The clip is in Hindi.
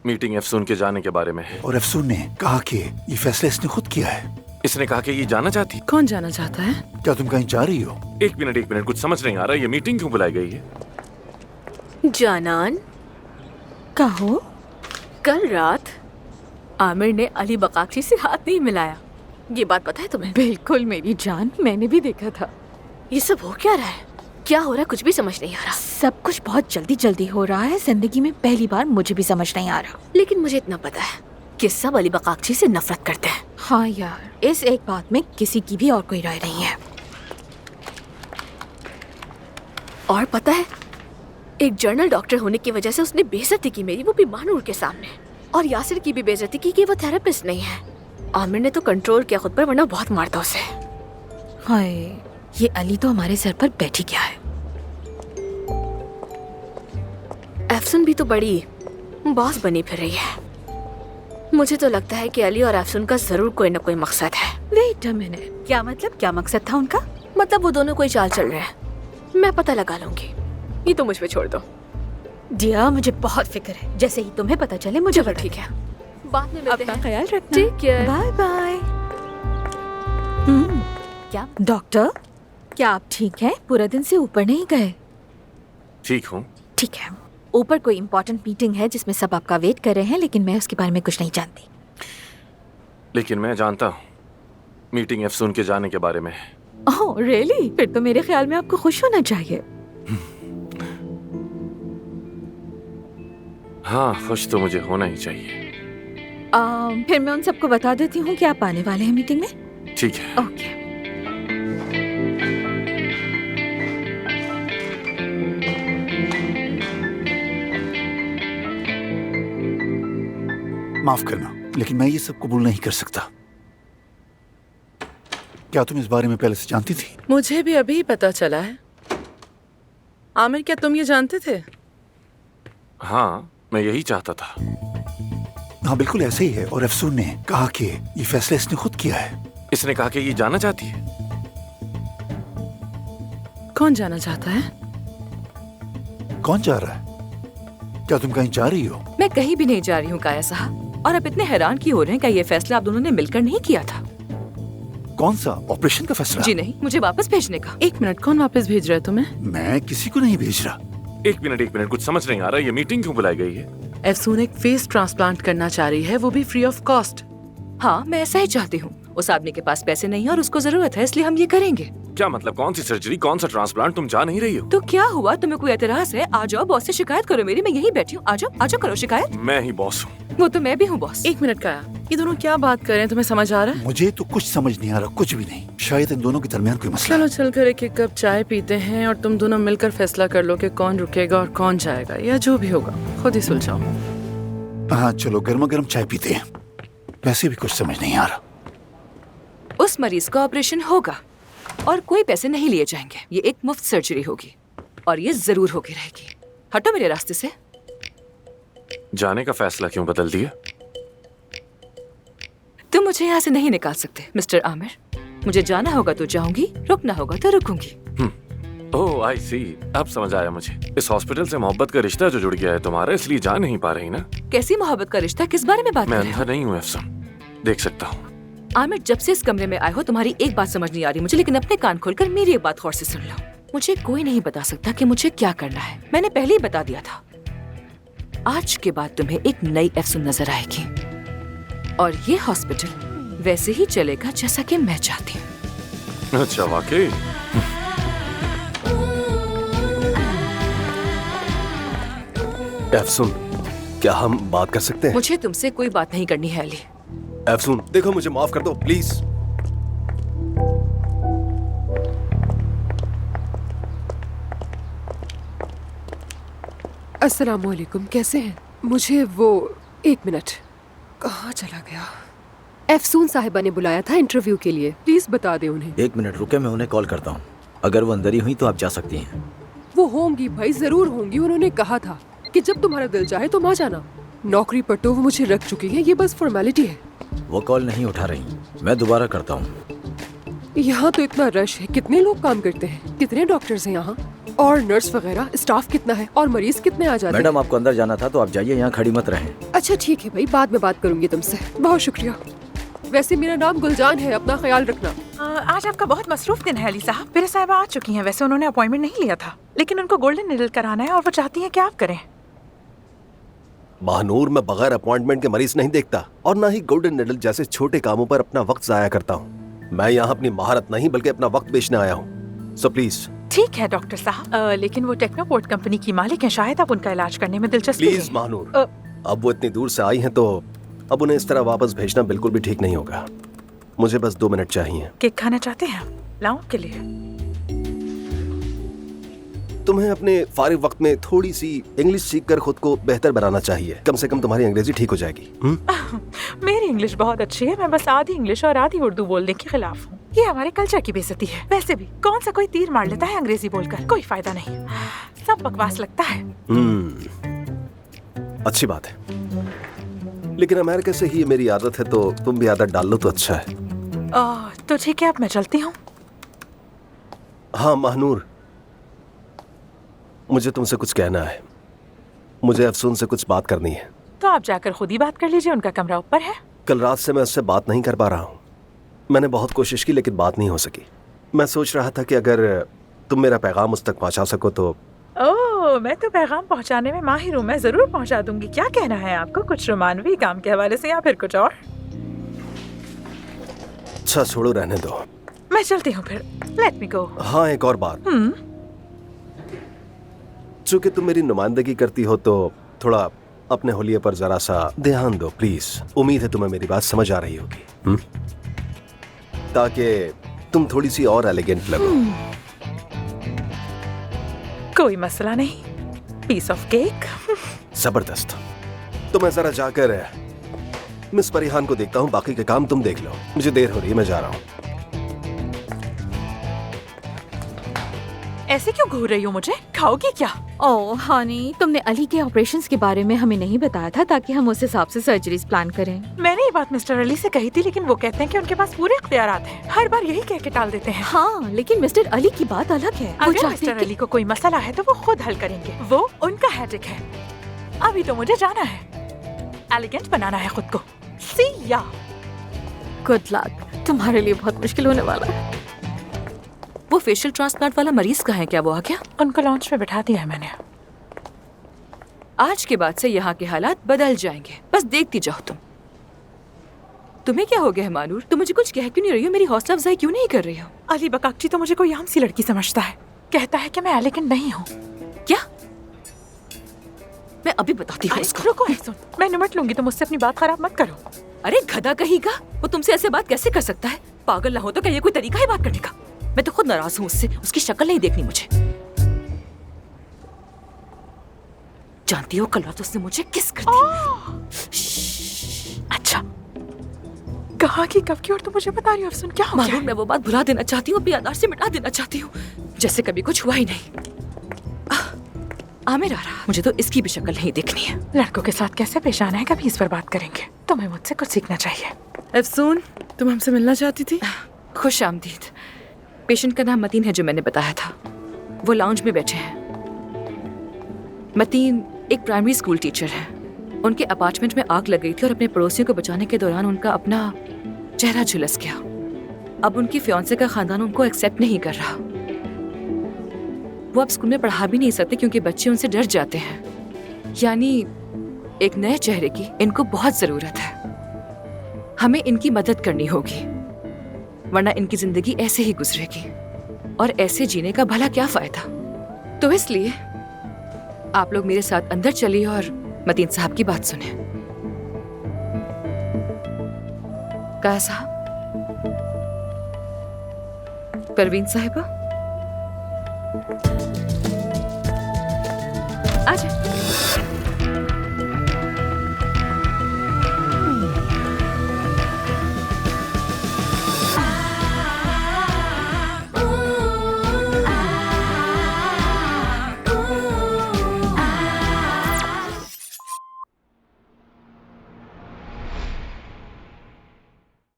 मीटिंग अफसून के जाने के बारे में है। और अफसून ने कहा कि ये फैसला इसने खुद किया है। इसने कहा कि ये जाना चाहती। कौन जाना चाहता है? क्या तुम कहीं जा रही हो? एक मिनट, कुछ समझ नहीं आ रहा। ये मीटिंग क्यों बुलाई गई है? जानान, कहो। कल रात आमिर ने अली बकाक्षी से हाथ नहीं मिलाया, ये बात पता है तुम्हें? बिल्कुल मेरी जान, मैंने भी देखा था। ये सब हो क्या रहा है? क्या हो रहा है? कुछ भी समझ नहीं आ रहा। सब कुछ बहुत जल्दी जल्दी हो रहा है। जिंदगी में पहली बार मुझे भी समझ नहीं आ रहा। लेकिन मुझे इतना पता है कि सब अली बकाक्षी से नफरत करते हैं। हाँ यार, इस एक बात में किसी की भी और कोई राय नहीं है। और पता है, एक जर्नल डॉक्टर होने की वजह से उसने बेइज्जती की मेरी, वो भी महानूर के सामने। और यासिर की भी बेइज्जती की कि वो थेरेपिस्ट नहीं है। आमिर ने तो कंट्रोल किया खुद पर, वरना बहुत मारता उसे। हाय, ये अली तो हमारे सर पर बैठी क्या है। अफसून भी तो बड़ी बॉस बनी फिर रही है। मुझे तो लगता है कि अली और अफसून का जरूर कोई न कोई मकसद है। वेट अ मिनट, क्या मतलब? क्या मकसद था उनका? मतलब वो दोनों कोई चाल चल रहे हैं। मैं पता लगा लूंगी, ये तो मुझ पे छोड़ दो। डियर, मुझे बहुत फिक्र है। जैसे ही तुम्हें पता चले मुझे चलो बता ठीक है, बाद में मिलते अपना हैं। ख्याल रखना। ठीक है, बाय बाय। क्या डॉक्टर, क्या आप ठीक हैं? पूरा दिन से ऊपर नहीं गए? ठीक हूँ। ठीक है, ऊपर कोई इम्पोर्टेंट मीटिंग है जिसमें सब आपका वेट कर रहे हैं, लेकिन मैं उसके बारे में कुछ नहीं जानती। लेकिन मैं जानता हूँ मीटिंग अफसून के जाने के बारे में है। Oh really? फिर तो मेरे ख्याल में आपको खुश होना चाहिए। हाँ, खुश तो मुझे होना ही चाहिए। फिर मैं उन सबको बता देती हूँ कि आप आने वाले हैं मीटिंग में। ठीक है। ओके। माफ करना, लेकिन मैं ये सब कबूल नहीं कर सकता। क्या तुम इस बारे में पहले से जानती थी? मुझे भी अभी पता चला है। आमिर, क्या तुम ये जानते थे? हाँ, मैं यही चाहता था। हाँ बिल्कुल ऐसे ही है। और अफसून ने कहा कि ये फैसला इसने खुद किया है। इसने कहा कि ये जाना चाहती है। कौन जाना चाहता है? कौन जा रहा है? क्या तुम कहीं जा रही हो? मैं कहीं भी नहीं जा रही हूँ काया साहब। और आप इतने हैरान क्यों हो रहे हैं? क्या ये फैसला आप दोनों ने मिलकर नहीं किया था? कौन सा? ऑपरेशन का फैसला? जी नहीं, मुझे वापस भेजने का। एक मिनट, कौन वापस भेज रहा है तुम्हें? मैं किसी को नहीं भेज रहा। एक मिनट, कुछ समझ नहीं आ रहा। ये मीटिंग क्यों बुलाई गई है? अफसून एक फेस ट्रांसप्लांट करना चाह रही है, वो भी फ्री ऑफ कॉस्ट। हाँ, मैं ऐसा ही चाहती हूँ। उस आदमी के पास पैसे नहीं है और उसको जरूरत है, इसलिए हम ये करेंगे। क्या मतलब? कौन सी सर्जरी, कौन सा ट्रांसप्लांट? तुम जा नहीं रही हो? तो क्या हुआ? तुम्हें कोई एतराज है? आ जाओ, बॉस से शिकायत करो मेरी। मैं यहीं बैठी हूँ। आ जाओ करो शिकायत। मैं ही बॉस हूँ। वो तो मैं भी हूँ बॉस। एक मिनट काया, ये दोनों क्या बात कर रहे हैं? तुम्हें समझ आ रहा है? मुझे तो कुछ समझ नहीं आ रहा, कुछ भी नहीं। शायद इन दोनों के दरमियान कोई मसला है। चलो चलकर एक एक कप चाय पीते हैं और तुम दोनों मिलकर फैसला कर लो कि कौन रुकेगा और कौन जाएगा, या जो भी होगा खुद ही सुलझाओ। हाँ चलो, गर्मा गर्म चाय पीते हैं। वैसे भी कुछ समझ नहीं आ रहा। उस मरीज का ऑपरेशन होगा और कोई पैसे नहीं लिए जाएंगे। ये एक मुफ्त सर्जरी होगी और ये जरूर होगी रहेगी। हटो मेरे रास्ते से। जाने का फैसला क्यों बदल दिया? तुम मुझे यहाँ से नहीं निकाल सकते मिस्टर आमिर। मुझे जाना होगा तो जाऊंगी, रुकना होगा तो रुकूंगी। ओह आई सी, अब समझ आया मुझे। इस हॉस्पिटल से मोहब्बत का रिश्ता जो जुड़ गया है तुम्हारा, इसलिए जा नहीं पा रही ना? कैसी मोहब्बत का रिश्ता? किस बारे में बात कर मैं रहे अंधा हो? नहीं हूँ अफसून, देख सकता हूँ। आमिर, जब से इस कमरे में आए हो तुम्हारी एक बात समझ नहीं आ रही मुझे, लेकिन अपने कान खोलकर मेरी एक बात गौर से सुन लो। मुझे कोई नहीं बता सकता कि मुझे क्या करना है। मैंने पहले ही बता दिया था। आज के बाद तुम्हें एक नई अफसून नजर आएगी और ये हॉस्पिटल वैसे ही चलेगा जैसा कि मैं चाहती हूँ। अच्छा, वाकई? अफसून, क्या हम बात कर सकते हैं? मुझे तुमसे कोई बात नहीं करनी है अली। अफसून देखो, मुझे माफ कर दो प्लीज। अस्सलामुअलैकुम, कैसे हैं? मुझे वो एक मिनट, कहाँ चला गया? अफसून साहिबा ने बुलाया था इंटरव्यू के लिए, प्लीज बता दे उन्हें। एक मिनट रुके, मैं उन्हें कॉल करता हूँ। अगर वो अंदर ही हुई तो आप जा सकती हैं। वो होंगी भाई, जरूर होंगी। उन्होंने कहा था कि जब तुम्हारा दिल चाहे तुम आ जाना। नौकरी पर तो वो मुझे रख चुकी है, ये बस फॉर्मेलिटी है। वो कॉल नहीं उठा रही, मैं दोबारा करता हूँ। यहाँ तो इतना रश है, कितने लोग काम करते हैं, कितने डॉक्टर्स हैं यहाँ? और नर्स वगैरह स्टाफ कितना है और मरीज कितने आ जाते हैं? मैडम आपको अंदर जाना था तो आप जाइए, यहाँ खड़ी मत रहें। अच्छा ठीक है भाई, बाद में बात करूंगी तुमसे। बहुत शुक्रिया। वैसे मेरा नाम गुलजान है, अपना ख्याल रखना। आज आपका बहुत मसरूफ दिन है अली साहब। मेरे साहिबा आ चुकी हैं। वैसे उन्होंने अपॉइंटमेंट नहीं लिया था, लेकिन उनको गोल्डन निडल कराना है और वो चाहती हैं कि आप करें। महानूर, मैं बगैर अपॉइंटमेंट के मरीज नहीं देखता और ना ही गोल्डन निडल जैसे छोटे कामों पर अपना वक्त जाया करता हूँ। मैं यहाँ अपनी महारत नहीं बल्कि अपना वक्त बेचने आया हूँ। So please. ठीक है डॉक्टर साहब, लेकिन वो टेक्नोपोर्ट कंपनी की मालिक हैं, शायद आप उनका इलाज करने में दिलचस्पी प्लीज है। महानूर, अब वो इतनी दूर से आई हैं तो अब उन्हें इस तरह वापस भेजना बिल्कुल भी ठीक नहीं होगा। मुझे बस 2 मिनट चाहिए। केक खाना चाहते हैं? लाऊं के लिए? तुम्हें अपने फारिग वक्त में थोड़ी सी इंग्लिश सीखकर खुद को बेहतर बनाना चाहिए। कम से कम तुम्हारी अंग्रेजी ठीक हो जाएगी। मेरी इंग्लिश बहुत अच्छी है, मैं बस आधी इंग्लिश और आधी उर्दू बोलने के खिलाफ हूँ। ये हमारे कल्चर की बेइज्जती है। वैसे भी कौन सा कोई तीर मार लेता है अंग्रेजी बोलकर? कोई फायदा नहीं, सब बकवास लगता है। अच्छी बात है, लेकिन अमेरिका से ही मेरी आदत है तो तुम भी आदत डाल लो तो अच्छा है। तो ठीक है, अब मैं चलती हूँ। हाँ महानूर, मुझे तुमसे कुछ कहना है। मुझे अफसून से कुछ बात करनी है। तो आप जाकर खुद ही बात कर लीजिए, उनका कमरा ऊपर है। कल रात से मैं उससे बात नहीं कर पा रहा हूँ। मैंने बहुत कोशिश की लेकिन बात नहीं हो सकी। मैं सोच रहा था कि अगर तुम मेरा पैगाम उस तक पहुँचा सको तो। ओह, मैं तो पैगाम पहुँचाने में माहिर हूँ, मैं जरूर पहुँचा दूंगी। क्या कहना है आपको, कुछ रोमानवी काम के हवाले से या फिर कुछ और? अच्छा छोड़ो, रहने दो। मैं चलती हूँ फिर। लेट मी गो। हाँ, एक और बात। चूंकि तुम मेरी नुमाइंदगी करती हो तो थोड़ा अपने होलिये पर जरा सा ध्यान दो प्लीज। उम्मीद है तुम्हें मेरी बात समझ आ रही होगी, ताकि तुम थोड़ी सी और एलिगेंट लगो। कोई मसला नहीं, पीस ऑफ केक। जबरदस्त। तो मैं जरा जाकर मिस परिहान को देखता हूँ, बाकी के काम तुम देख लो। मुझे देर हो रही है, मैं जा रहा हूँ। ऐसे क्यों घूर रही हो मुझे? खाओगी क्या? ओह हनी, तुमने अली के ऑपरेशंस के बारे में हमें नहीं बताया था ताकि हम उस हिसाब से सर्जरीज प्लान करें। मैंने ये बात मिस्टर अली से कही थी, लेकिन वो कहते हैं कि उनके पास पूरे इख्तियारात हैं। हर बार यही कह के टाल देते हैं। हाँ, लेकिन मिस्टर अली की बात अलग है। वो अगर चाहते मिस्टर हैं कि- अली को कोई मसला है तो वो खुद हल करेंगे। वो उनका हैडिक है। अभी तो मुझे जाना है, एलिगेंट बनाना है खुद को। सी या गुड लक, तुम्हारे लिए बहुत मुश्किल होने वाला है। वो फेशियल ट्रांसप्लांट वाला मरीज कहाँ है? क्या वो आ गया? उनको लॉन्च में बिठा दिया है मैंने। आज के बाद से यहाँ के हालात बदल जाएंगे, बस देखती जाओ तुम। तुम्हें क्या हो गया है मानूर? तुम मुझे कुछ कह क्यों नहीं रही हो? मेरी हौसला अफजाई क्यों नहीं कर रही हो? अली बकाक्ची तो मुझे कोई आम सी लड़की समझता है, कहता है कि मैं एलिगेंट नहीं हूँ। क्या? मैं अभी बताती हूँ उसको। रुको सुन, मैं निमट लूंगी, तुम मुझसे अपनी बात खराब मत करो। अरे गधा कहीं का, वो तुमसे ऐसे बात कैसे कर सकता है? पागल ना हो तो क्या ये कोई तरीका है बात करने का? मैं तो खुद नाराज हूँ उससे, उसकी शक्ल नहीं देखनी मुझे। जानती हो कल रात उसने मुझे किस कर दी। अच्छा, कहाँ की कब की और तुम मुझे बता रही हो? अफसून क्या हो गया? मैं वो बात भुला देना चाहती हूँ, अपनी याददाश्त से मिटा देना चाहती हूँ, जैसे कभी कुछ हुआ ही नहीं। आमिर आ रहा, मुझे तो इसकी भी शक्ल नहीं देखनी है। लड़कों के साथ कैसे पेश आना है, कभी इस पर बात करेंगे। तुम्हें मुझसे कुछ सीखना चाहिए। अफसून, तुम हमसे मिलना चाहती थी? खुश आमदीद। पेशेंट का नाम मतीन है, जो मैंने बताया था। वो लाउंज में बैठे हैं। मतीन एक प्राइमरी स्कूल टीचर है। उनके अपार्टमेंट में आग लग गई थी और अपने पड़ोसियों को बचाने के दौरान उनका अपना चेहरा झुलस गया। अब उनकी फियांसे का खानदान उनको एक्सेप्ट नहीं कर रहा। वो अब स्कूल में पढ़ा भी नहीं सकते क्योंकि बच्चे उनसे डर जाते हैं। यानी एक नए चेहरे की इनको बहुत जरूरत है। हमें इनकी मदद करनी होगी, वरना इनकी जिंदगी ऐसे ही गुजरेगी और ऐसे जीने का भला क्या फायदा। तो इसलिए आप लोग मेरे साथ अंदर चलिए और मतीन साहब की बात सुने। कहा साहब? परवीन साहिबा आ जाए।